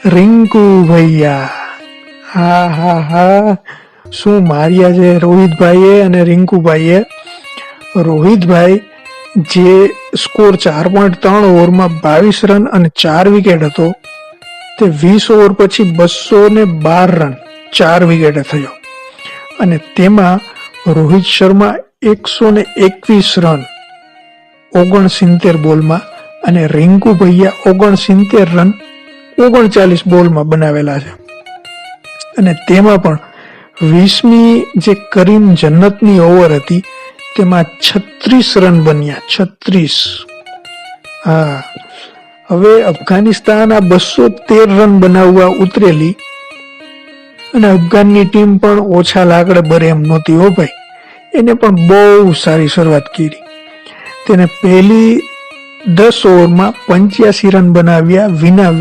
રિંકુ ભૈયા. હા હા હા, શું માર્યા છે રોહિતભાઈએ અને રિંકુભાઈએ. રોહિતભાઈ જે સ્કોર 4.3 ઓવરમાં 22 રન અને 4 વિકેટ હતો, તે 20 ઓવર પછી 212 રન 4 વિકેટે થયો. અને તેમાં રોહિત શર્મા 121 રન 69 બોલમાં અને રિંકુ ભૈયા 69 રન 39 બોલમાં બનાવેલા છે. અને તેમાં પણ 20મી જે કરીમ જન્નતની ઓવર હતી તેમાં 36 રન બન્યા. 36. હા, હવે અફઘાનિસ્તાન આ 213 રન બનાવવા ઉતરેલી અને અફઘાનની ટીમ પણ ઓછા લાકડે બરે એમ નહોતી હો ભાઈ. એને પણ બહુ સારી શરૂઆત કરી. તેને પહેલી 10 ઓવરમાં 85 રન બનાવ્યા વિના